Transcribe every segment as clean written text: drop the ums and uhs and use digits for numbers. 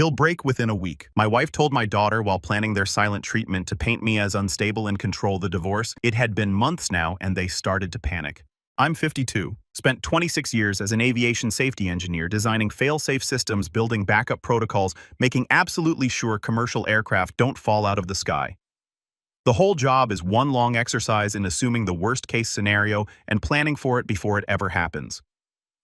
He'll break within a week. My wife told my daughter while planning their silent treatment to paint me as unstable and control the divorce. It had been months now, and they started to panic. I'm 52, spent 26 years as an aviation safety engineer designing fail-safe systems, building backup protocols, making absolutely sure commercial aircraft don't fall out of the sky. The whole job is one long exercise in assuming the worst-case scenario and planning for it before it ever happens.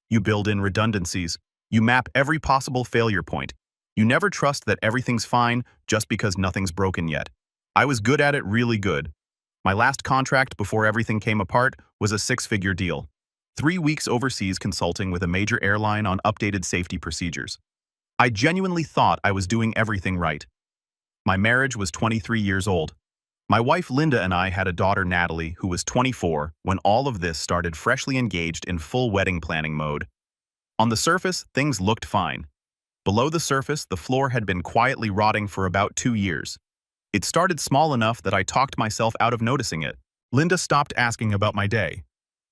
You build in redundancies. You map every possible failure point. You never trust that everything's fine just because nothing's broken yet. I was good at it, really good. My last contract before everything came apart was a six-figure deal. 3 weeks overseas consulting with a major airline on updated safety procedures. I genuinely thought I was doing everything right. My marriage was 23 years old. My wife Linda and I had a daughter Natalie who was 24 when all of this started, freshly engaged in full wedding planning mode. On the surface, things looked fine. Below the surface, the floor had been quietly rotting for about 2 years. It started small enough that I talked myself out of noticing it. Linda stopped asking about my day,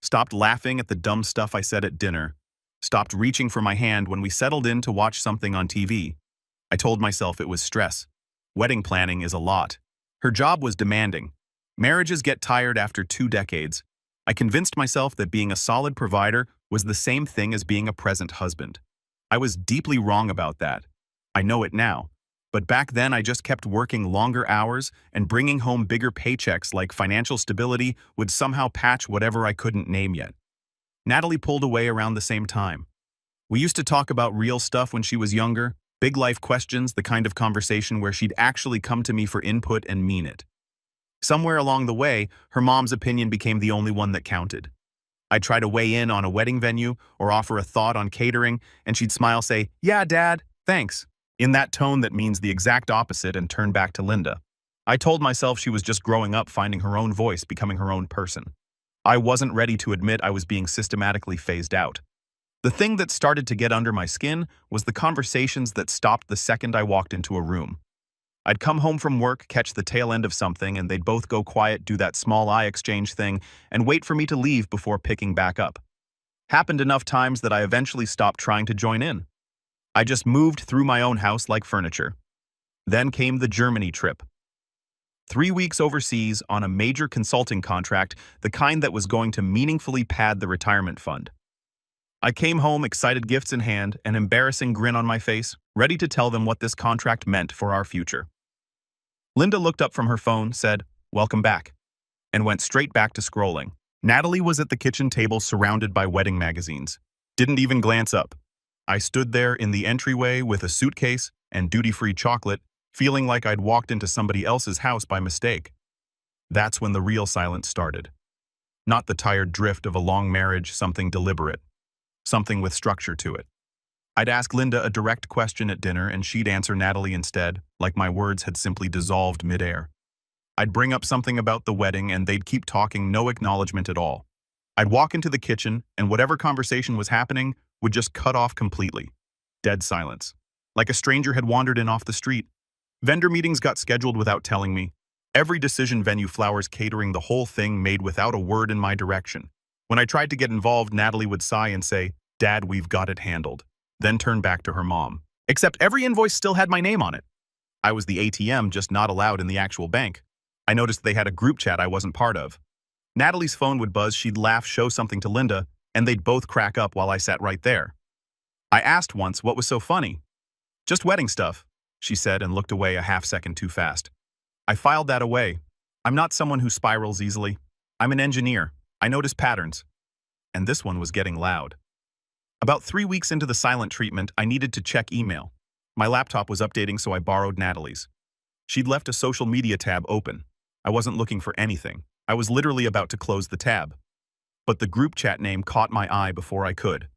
stopped laughing at the dumb stuff I said at dinner, stopped reaching for my hand when we settled in to watch something on TV. I told myself it was stress. Wedding planning is a lot. Her job was demanding. Marriages get tired after 2 decades. I convinced myself that being a solid provider was the same thing as being a present husband. I was deeply wrong about that. I know it now. But back then I just kept working longer hours, and bringing home bigger paychecks like financial stability would somehow patch whatever I couldn't name yet. Natalie pulled away around the same time. We used to talk about real stuff when she was younger, big life questions, the kind of conversation where she'd actually come to me for input and mean it. Somewhere along the way, her mom's opinion became the only one that counted. I'd try to weigh in on a wedding venue or offer a thought on catering, and she'd smile, say, "Yeah, Dad, thanks," in that tone that means the exact opposite, and turn back to Linda. I told myself she was just growing up, finding her own voice, becoming her own person. I wasn't ready to admit I was being systematically phased out. The thing that started to get under my skin was the conversations that stopped the second I walked into a room. I'd come home from work, catch the tail end of something, and they'd both go quiet, do that small eye exchange thing, and wait for me to leave before picking back up. Happened enough times that I eventually stopped trying to join in. I just moved through my own house like furniture. Then came the Germany trip. 3 weeks overseas on a major consulting contract, the kind that was going to meaningfully pad the retirement fund. I came home, excited gifts in hand, an embarrassing grin on my face, ready to tell them what this contract meant for our future. Linda looked up from her phone, said, "Welcome back," and went straight back to scrolling. Natalie was at the kitchen table surrounded by wedding magazines. Didn't even glance up. I stood there in the entryway with a suitcase and duty-free chocolate, feeling like I'd walked into somebody else's house by mistake. That's when the real silence started. Not the tired drift of a long marriage, something deliberate. Something with structure to it. I'd ask Linda a direct question at dinner, and she'd answer Natalie instead, like my words had simply dissolved midair. I'd bring up something about the wedding, and they'd keep talking, no acknowledgement at all. I'd walk into the kitchen, and whatever conversation was happening would just cut off completely. Dead silence. Like a stranger had wandered in off the street. Vendor meetings got scheduled without telling me. Every decision, venue, flowers, catering, the whole thing made without a word in my direction. When I tried to get involved, Natalie would sigh and say, "Dad, we've got it handled," then turn back to her mom. Except every invoice still had my name on it. I was the ATM, just not allowed in the actual bank. I noticed they had a group chat I wasn't part of. Natalie's phone would buzz, she'd laugh, show something to Linda, and they'd both crack up while I sat right there. I asked once what was so funny. "Just wedding stuff," she said, and looked away a half-second too fast. I filed that away. I'm not someone who spirals easily. I'm an engineer. I notice patterns. And this one was getting loud. About 3 weeks into the silent treatment, I needed to check email. My laptop was updating, so I borrowed Natalie's. She'd left a social media tab open. I wasn't looking for anything. I was literally about to close the tab. But the group chat name caught my eye before I could.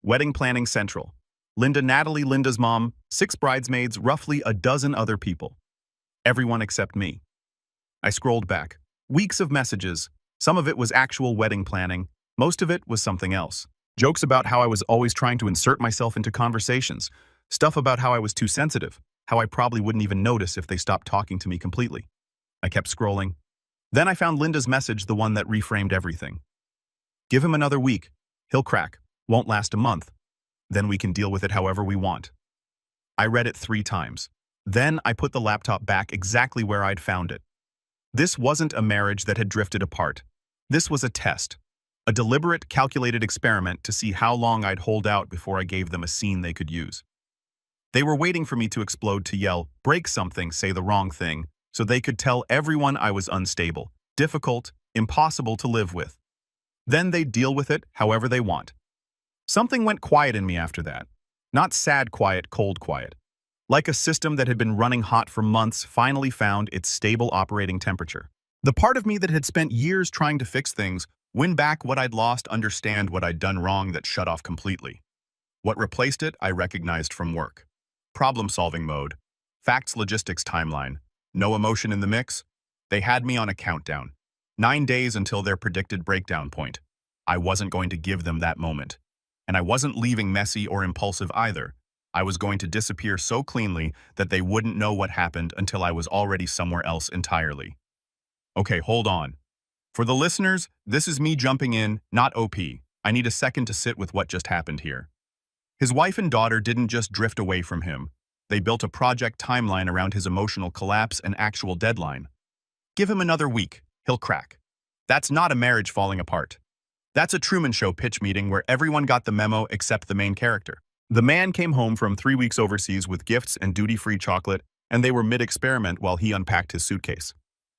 Wedding Planning Central. Linda, Natalie, Linda's mom, 6 bridesmaids, roughly a dozen other people. Everyone except me. I scrolled back. Weeks of messages. Some of it was actual wedding planning. Most of it was something else. Jokes about how I was always trying to insert myself into conversations. Stuff about how I was too sensitive, how I probably wouldn't even notice if they stopped talking to me completely. I kept scrolling. Then I found Linda's message, the one that reframed everything. "Give him another week. He'll crack. Won't last a month. Then we can deal with it however we want." I read it 3 times. Then I put the laptop back exactly where I'd found it. This wasn't a marriage that had drifted apart. This was a test. A deliberate, calculated experiment to see how long I'd hold out before I gave them a scene they could use. They were waiting for me to explode, to yell, break something, say the wrong thing, so they could tell everyone I was unstable, difficult, impossible to live with. Then they'd deal with it however they want. Something went quiet in me after that. Not sad quiet, cold quiet. Like a system that had been running hot for months finally found its stable operating temperature. The part of me that had spent years trying to fix things, win back what I'd lost, understand what I'd done wrong, that shut off completely. What replaced it, I recognized from work. Problem-solving mode. Facts, logistics, timeline. No emotion in the mix. They had me on a countdown. 9 days until their predicted breakdown point. I wasn't going to give them that moment. And I wasn't leaving messy or impulsive either. I was going to disappear so cleanly that they wouldn't know what happened until I was already somewhere else entirely. Okay, hold on. For the listeners, this is me jumping in, not OP. I need a second to sit with what just happened here. His wife and daughter didn't just drift away from him. They built a project timeline around his emotional collapse and actual deadline. Give him another week, he'll crack. That's not a marriage falling apart. That's a Truman Show pitch meeting where everyone got the memo except the main character. The man came home from 3 weeks overseas with gifts and duty-free chocolate, and they were mid-experiment while he unpacked his suitcase.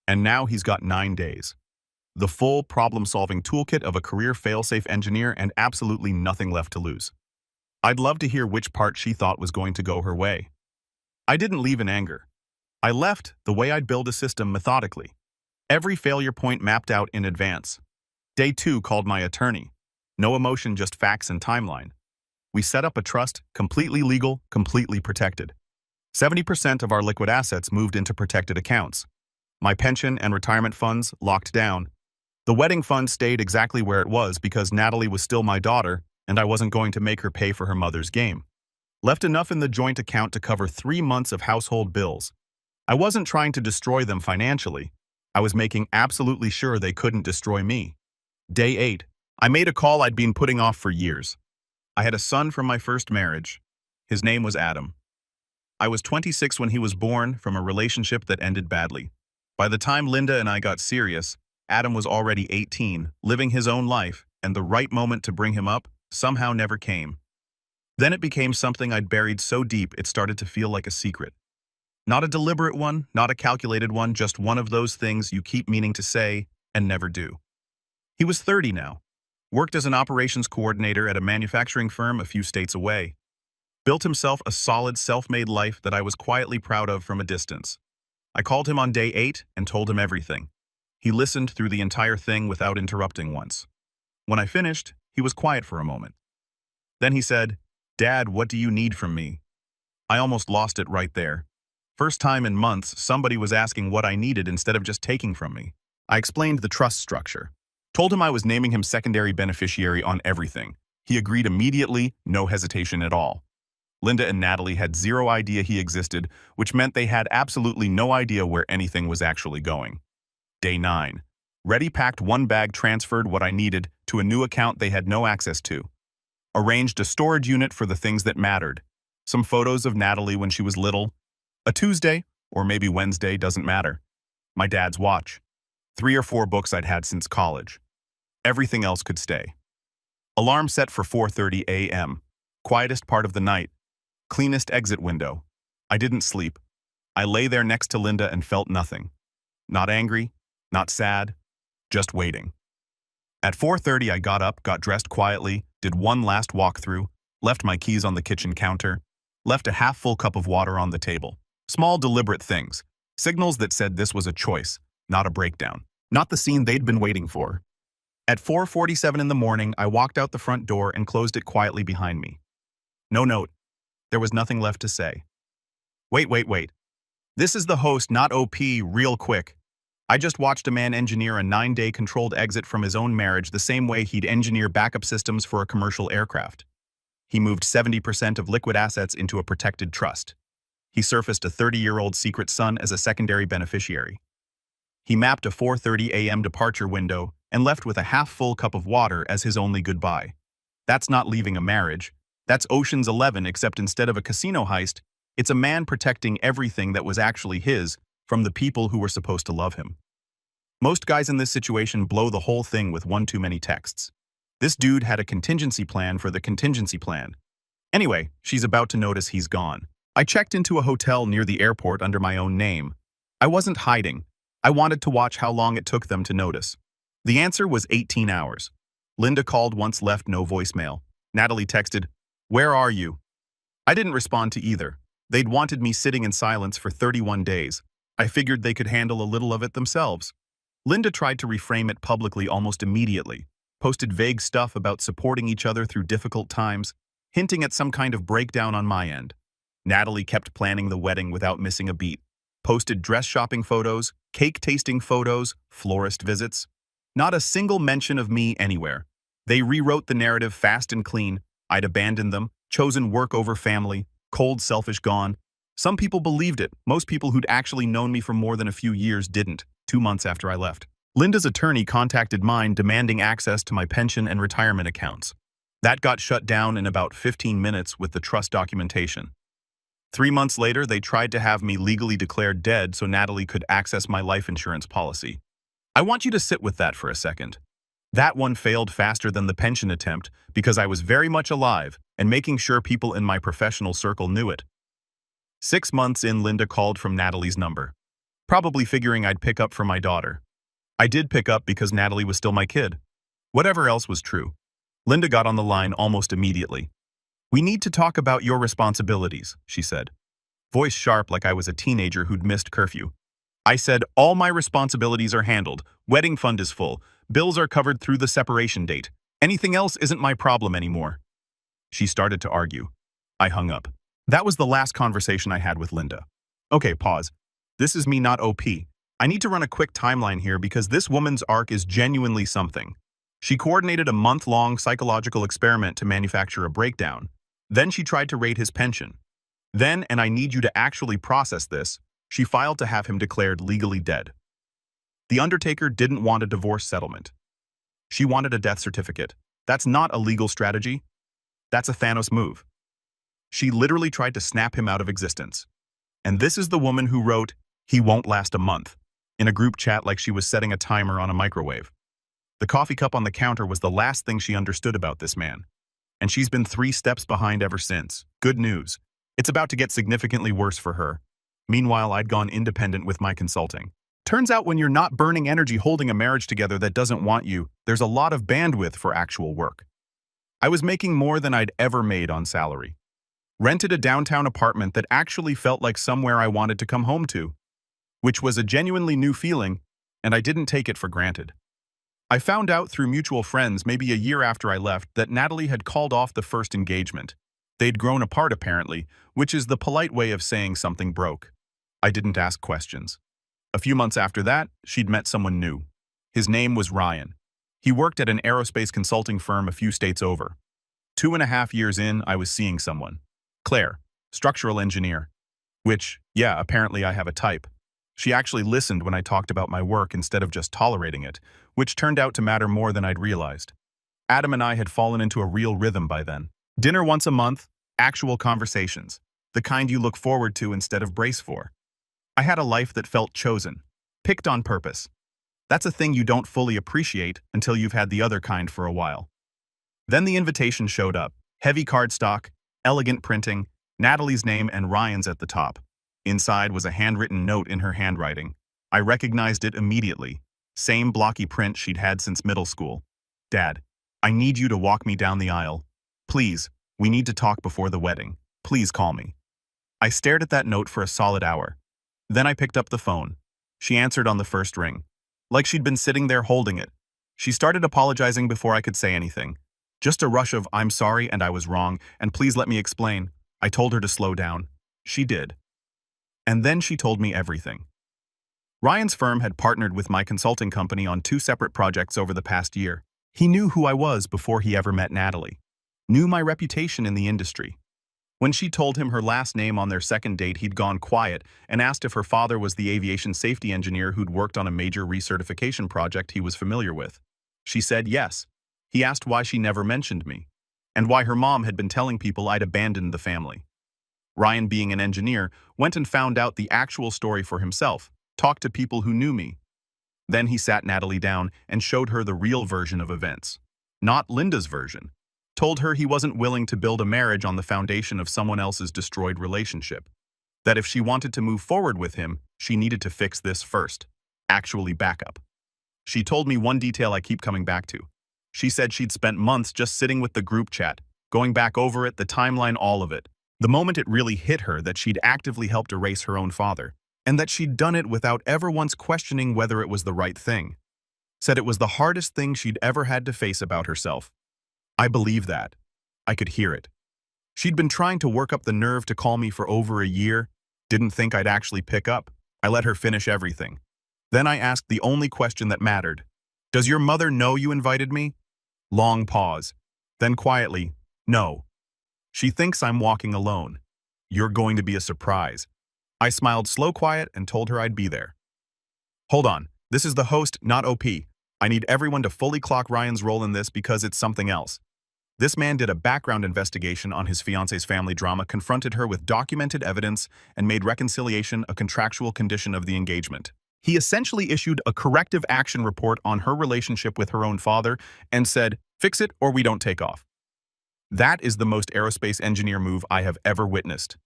And now he's got 9 days. The full problem-solving toolkit of a career fail-safe engineer and absolutely nothing left to lose. I'd love to hear which part she thought was going to go her way. I didn't leave in anger. I left the way I'd build a system methodically. Every failure point mapped out in advance. Day 2 called my attorney. No emotion, just facts and timeline. We set up a trust, completely legal, completely protected. 70% of our liquid assets moved into protected accounts. My pension and retirement funds locked down. The wedding fund stayed exactly where it was because Natalie was still my daughter and I wasn't going to make her pay for her mother's game. Left enough in the joint account to cover 3 months of household bills. I wasn't trying to destroy them financially. I was making absolutely sure they couldn't destroy me. Day 8. I made a call I'd been putting off for years. I had a son from my first marriage. His name was Adam. I was 26 when he was born from a relationship that ended badly. By the time Linda and I got serious, Adam was already 18, living his own life, and the right moment to bring him up somehow never came. Then it became something I'd buried so deep it started to feel like a secret. Not a deliberate one, not a calculated one, just one of those things you keep meaning to say and never do. He was 30 now. Worked as an operations coordinator at a manufacturing firm a few states away. Built himself a solid self-made life that I was quietly proud of from a distance. I called him on day 8 and told him everything. He listened through the entire thing without interrupting once. When I finished, he was quiet for a moment. Then he said, "Dad, what do you need from me?" I almost lost it right there. First time in months, somebody was asking what I needed instead of just taking from me. I explained the trust structure. Told him I was naming him secondary beneficiary on everything. He agreed immediately, no hesitation at all. Linda and Natalie had zero idea he existed, which meant they had absolutely no idea where anything was actually going. Day 9. Ready, packed, 1 bag, transferred what I needed to a new account they had no access to. Arranged a storage unit for the things that mattered. Some photos of Natalie when she was little. A Tuesday, or maybe Wednesday, doesn't matter. My dad's watch. 3 or 4 books I'd had since college. Everything else could stay. Alarm set for 4:30 a.m. Quietest part of the night. Cleanest exit window. I didn't sleep. I lay there next to Linda and felt nothing. Not angry, not sad, just waiting. At 4:30 I got up, got dressed quietly, did one last walkthrough, left my keys on the kitchen counter, left a half-full cup of water on the table. Small deliberate things. Signals that said this was a choice, not a breakdown. Not the scene they'd been waiting for. At 4:47 in the morning, I walked out the front door and closed it quietly behind me. No note. There was nothing left to say. Wait. This is the host, not OP, real quick. I just watched a man engineer a 9-day controlled exit from his own marriage the same way he'd engineer backup systems for a commercial aircraft. He moved 70% of liquid assets into a protected trust. He surfaced a 30-year-old secret son as a secondary beneficiary. He mapped a 4:30 a.m. departure window and left with a half-full cup of water as his only goodbye. That's not leaving a marriage. That's Ocean's 11, except instead of a casino heist, It's a man protecting everything that was actually his from the people who were supposed to love him. Most guys in this situation blow the whole thing with one too many texts. This dude had a contingency plan for the contingency plan. Anyway, she's about to notice he's gone. I checked into a hotel near the airport under my own name. I wasn't hiding. I wanted to watch how long it took them to notice. The answer was 18 hours. Linda called once, left no voicemail. Natalie texted, "Where are you?" I didn't respond to either. They'd wanted me sitting in silence for 31 days. I figured they could handle a little of it themselves. Linda tried to reframe it publicly almost immediately, posted vague stuff about supporting each other through difficult times, hinting at some kind of breakdown on my end. Natalie kept planning the wedding without missing a beat, posted dress shopping photos, cake tasting photos, florist visits. Not a single mention of me anywhere. They rewrote the narrative fast and clean. I'd abandoned them, chosen work over family, cold, selfish, gone. Some people believed it. Most people who'd actually known me for more than a few years didn't, 2 months after I left. Linda's attorney contacted mine demanding access to my pension and retirement accounts. That got shut down in about 15 minutes with the trust documentation. 3 months later, they tried to have me legally declared dead so Natalie could access my life insurance policy. I want you to sit with that for a second. That one failed faster than the pension attempt because I was very much alive and making sure people in my professional circle knew it. 6 months in, Linda called from Natalie's number, probably figuring I'd pick up for my daughter. I did pick up because Natalie was still my kid. Whatever else was true. Linda got on the line almost immediately. "We need to talk about your responsibilities," she said. Voice sharp like I was a teenager who'd missed curfew. I said, "All my responsibilities are handled. Wedding fund is full. Bills are covered through the separation date. Anything else isn't my problem anymore." She started to argue. I hung up. That was the last conversation I had with Linda. Okay, pause. This is me, not OP. I need to run a quick timeline here because this woman's arc is genuinely something. She coordinated a month-long psychological experiment to manufacture a breakdown. Then she tried to raid his pension. Then, and I need you to actually process this, she filed to have him declared legally dead. The undertaker didn't want a divorce settlement. She wanted a death certificate. That's not a legal strategy. That's a Thanos move. She literally tried to snap him out of existence. And this is the woman who wrote, "He won't last a month," in a group chat like she was setting a timer on a microwave. The coffee cup on the counter was the last thing she understood about this man. And she's been 3 steps behind ever since. Good news. It's about to get significantly worse for her. Meanwhile, I'd gone independent with my consulting. Turns out when you're not burning energy holding a marriage together that doesn't want you, there's a lot of bandwidth for actual work. I was making more than I'd ever made on salary. Rented a downtown apartment that actually felt like somewhere I wanted to come home to, which was a genuinely new feeling, and I didn't take it for granted. I found out through mutual friends maybe a year after I left that Natalie had called off the first engagement. They'd grown apart apparently, which is the polite way of saying something broke. I didn't ask questions. A few months after that, she'd met someone new. His name was Ryan. He worked at an aerospace consulting firm a few states over. 2.5 years in, I was seeing someone. Claire, structural engineer. Which, yeah, apparently I have a type. She actually listened when I talked about my work instead of just tolerating it, which turned out to matter more than I'd realized. Adam and I had fallen into a real rhythm by then. Dinner once a month, actual conversations, the kind you look forward to instead of brace for. I had a life that felt chosen, picked on purpose. That's a thing you don't fully appreciate until you've had the other kind for a while. Then the invitation showed up. Heavy cardstock, elegant printing, Natalie's name and Ryan's at the top. Inside was a handwritten note in her handwriting. I recognized it immediately. Same blocky print she'd had since middle school. "Dad, I need you to walk me down the aisle. Please, we need to talk before the wedding. Please call me." I stared at that note for a solid hour. Then I picked up the phone. She answered on the first ring. Like she'd been sitting there holding it. She started apologizing before I could say anything. Just a rush of "I'm sorry and I was wrong, and please let me explain." I told her to slow down. She did. And then she told me everything. Ryan's firm had partnered with my consulting company on 2 separate projects over the past year. He knew who I was before he ever met Natalie. Knew my reputation in the industry. When she told him her last name on their second date, he'd gone quiet and asked if her father was the aviation safety engineer who'd worked on a major recertification project he was familiar with. She said yes. He asked why she never mentioned me, and why her mom had been telling people I'd abandoned the family. Ryan, being an engineer, went and found out the actual story for himself, talked to people who knew me. Then he sat Natalie down and showed her the real version of events. Not Linda's version. Told her he wasn't willing to build a marriage on the foundation of someone else's destroyed relationship. That if she wanted to move forward with him, she needed to fix this first. Actually back up. She told me one detail I keep coming back to. She said she'd spent months just sitting with the group chat, going back over it, the timeline, all of it. The moment it really hit her that she'd actively helped erase her own father, and that she'd done it without ever once questioning whether it was the right thing. Said it was the hardest thing she'd ever had to face about herself. I believe that. I could hear it. She'd been trying to work up the nerve to call me for over a year, didn't think I'd actually pick up. I let her finish everything. Then I asked the only question that mattered. Does your mother know you invited me? Long pause. Then quietly, no. She thinks I'm walking alone. You're going to be a surprise. I smiled slow quiet and told her I'd be there. Hold on, this is the host, not OP. I need everyone to fully clock Ryan's role in this because it's something else. This man did a background investigation on his fiance's family drama, confronted her with documented evidence, and made reconciliation a contractual condition of the engagement. He essentially issued a corrective action report on her relationship with her own father and said, fix it or we don't take off. That is the most aerospace engineer move I have ever witnessed.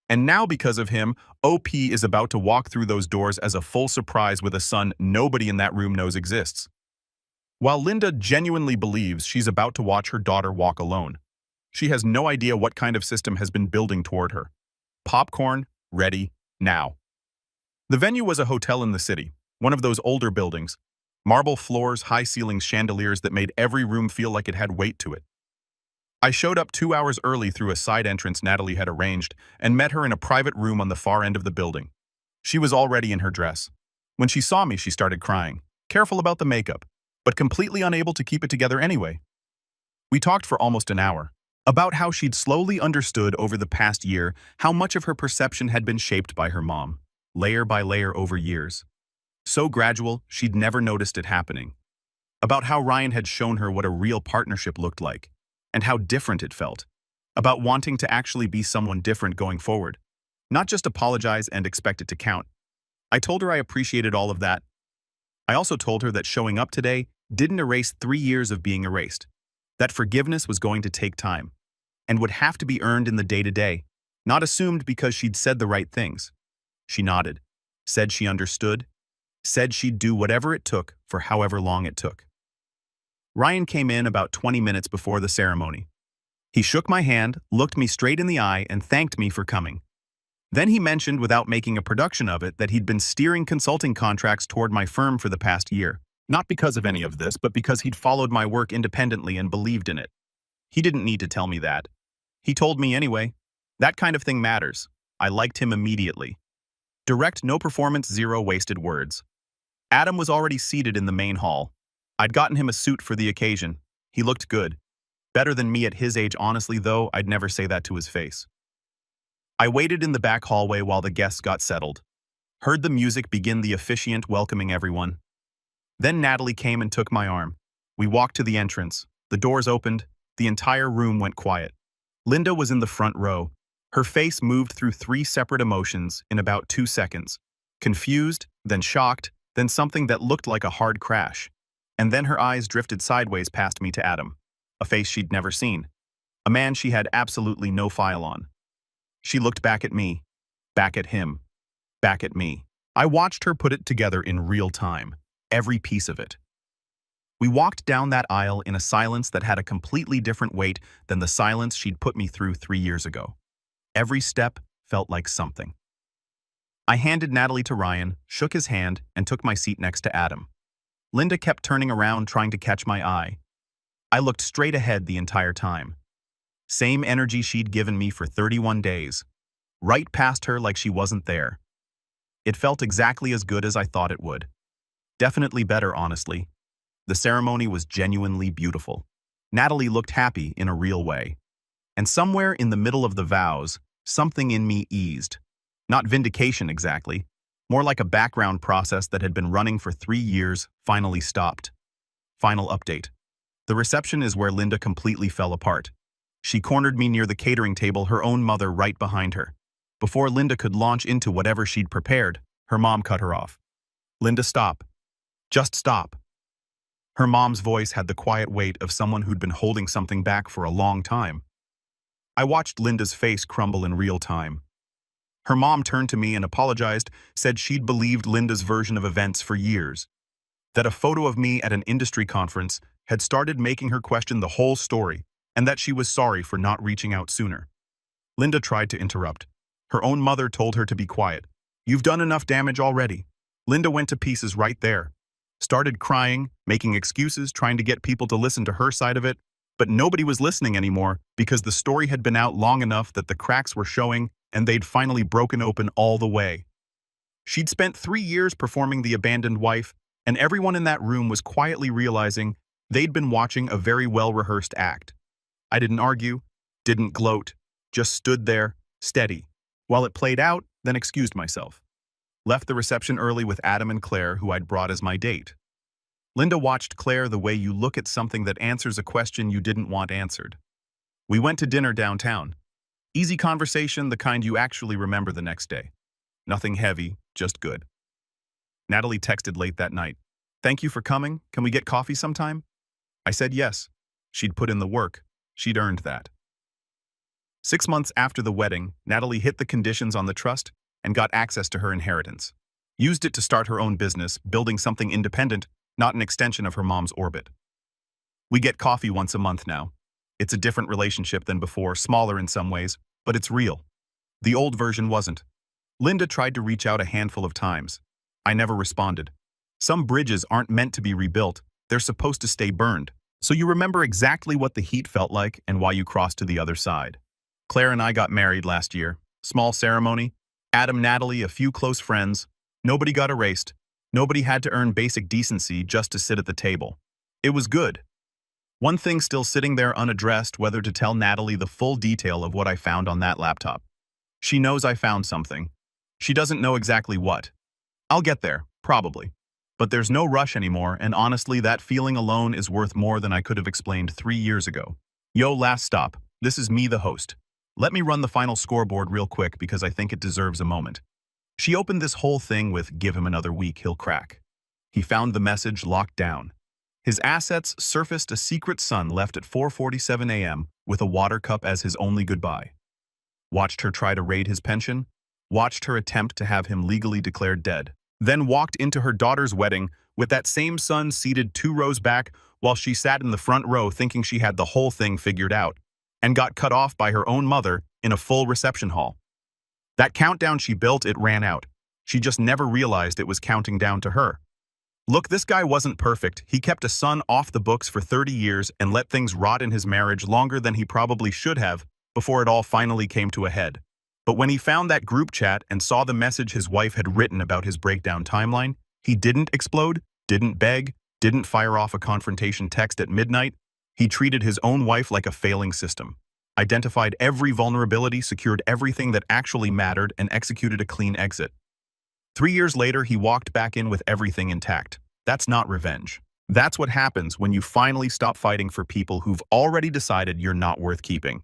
And now because of him, OP is about to walk through those doors as a full surprise with a son nobody in that room knows exists. While Linda genuinely believes she's about to watch her daughter walk alone, she has no idea what kind of system has been building toward her. Popcorn, ready, now. The venue was a hotel in the city, one of those older buildings. Marble floors, high ceilings, chandeliers that made every room feel like it had weight to it. I showed up 2 hours early through a side entrance Natalie had arranged and met her in a private room on the far end of the building. She was already in her dress. When she saw me, she started crying, careful about the makeup, but completely unable to keep it together anyway. We talked for almost an hour, about how she'd slowly understood over the past year how much of her perception had been shaped by her mom, layer by layer over years. So gradual, she'd never noticed it happening. About how Ryan had shown her what a real partnership looked like, and how different it felt. About wanting to actually be someone different going forward, not just apologize and expect it to count. I told her I appreciated all of that. I also told her that showing up today didn't erase 3 years of being erased, that forgiveness was going to take time, and would have to be earned in the day-to-day, not assumed because she'd said the right things. She nodded, said she understood, said she'd do whatever it took for however long it took. Ryan came in about 20 minutes before the ceremony. He shook my hand, looked me straight in the eye, and thanked me for coming. Then he mentioned, without making a production of it, that he'd been steering consulting contracts toward my firm for the past year. Not because of any of this, but because he'd followed my work independently and believed in it. He didn't need to tell me that. He told me anyway. That kind of thing matters. I liked him immediately. Direct, no performance, zero wasted words. Adam was already seated in the main hall. I'd gotten him a suit for the occasion. He looked good. Better than me at his age, honestly, though I'd never say that to his face. I waited in the back hallway while the guests got settled. Heard the music begin, the officiant welcoming everyone. Then Natalie came and took my arm. We walked to the entrance. The doors opened. The entire room went quiet. Linda was in the front row. Her face moved through 3 separate emotions in about 2 seconds. Confused, then shocked, then something that looked like a hard crash. And then her eyes drifted sideways past me to Adam, a face she'd never seen, a man she had absolutely no file on. She looked back at me, back at him, back at me. I watched her put it together in real time, every piece of it. We walked down that aisle in a silence that had a completely different weight than the silence she'd put me through 3 years ago. Every step felt like something. I handed Natalie to Ryan, shook his hand, and took my seat next to Adam. Linda kept turning around, trying to catch my eye. I looked straight ahead the entire time. Same energy she'd given me for 31 days. Right past her like she wasn't there. It felt exactly as good as I thought it would. Definitely better, honestly. The ceremony was genuinely beautiful. Natalie looked happy in a real way. And somewhere in the middle of the vows, something in me eased. Not vindication exactly, more like a background process that had been running for 3 years finally stopped. Final update. The reception is where Linda completely fell apart. She cornered me near the catering table, her own mother right behind her. Before Linda could launch into whatever she'd prepared, her mom cut her off. "Linda, stop. Just stop." Her mom's voice had the quiet weight of someone who'd been holding something back for a long time. I watched Linda's face crumble in real time. Her mom turned to me and apologized, said she'd believed Linda's version of events for years, that a photo of me at an industry conference had started making her question the whole story, and that she was sorry for not reaching out sooner. Linda tried to interrupt. Her own mother told her to be quiet. "You've done enough damage already." Linda went to pieces right there. Started crying, making excuses, trying to get people to listen to her side of it, but nobody was listening anymore because the story had been out long enough that the cracks were showing and they'd finally broken open all the way. She'd spent 3 years performing the abandoned wife, and everyone in that room was quietly realizing they'd been watching a very well-rehearsed act. I didn't argue, didn't gloat, just stood there, steady, while it played out, then excused myself. Left the reception early with Adam and Claire, who I'd brought as my date. Linda watched Claire the way you look at something that answers a question you didn't want answered. We went to dinner downtown. Easy conversation, the kind you actually remember the next day. Nothing heavy, just good. Natalie texted late that night. "Thank you for coming. Can we get coffee sometime?" I said yes. She'd put in the work. She'd earned that. 6 months after the wedding, Natalie hit the conditions on the trust and got access to her inheritance. Used it to start her own business, building something independent, not an extension of her mom's orbit. We get coffee once a month now. It's a different relationship than before, smaller in some ways, but it's real. The old version wasn't. Linda tried to reach out a handful of times. I never responded. Some bridges aren't meant to be rebuilt, they're supposed to stay burned. So you remember exactly what the heat felt like and why you crossed to the other side. Claire and I got married last year. Small ceremony. Adam, Natalie, a few close friends. Nobody got erased. Nobody had to earn basic decency just to sit at the table. It was good. One thing still sitting there unaddressed, whether to tell Natalie the full detail of what I found on that laptop. She knows I found something. She doesn't know exactly what. I'll get there, probably. But there's no rush anymore, and honestly, that feeling alone is worth more than I could have explained 3 years ago. Yo, last stop. This is me, the host. Let me run the final scoreboard real quick because I think it deserves a moment. She opened this whole thing with "Give him another week, he'll crack." He found the message locked down. His assets surfaced a secret son left at 4:47 a.m. with a water cup as his only goodbye. Watched her try to raid his pension. Watched her attempt to have him legally declared dead. Then walked into her daughter's wedding with that same son seated 2 rows back while she sat in the front row thinking she had the whole thing figured out, and got cut off by her own mother in a full reception hall. That countdown she built, it ran out. She just never realized it was counting down to her. Look, this guy wasn't perfect. He kept a son off the books for 30 years and let things rot in his marriage longer than he probably should have before it all finally came to a head. But when he found that group chat and saw the message his wife had written about his breakdown timeline, he didn't explode, didn't beg, didn't fire off a confrontation text at midnight. He treated his own wife like a failing system, identified every vulnerability, secured everything that actually mattered, and executed a clean exit. 3 years later, he walked back in with everything intact. That's not revenge. That's what happens when you finally stop fighting for people who've already decided you're not worth keeping.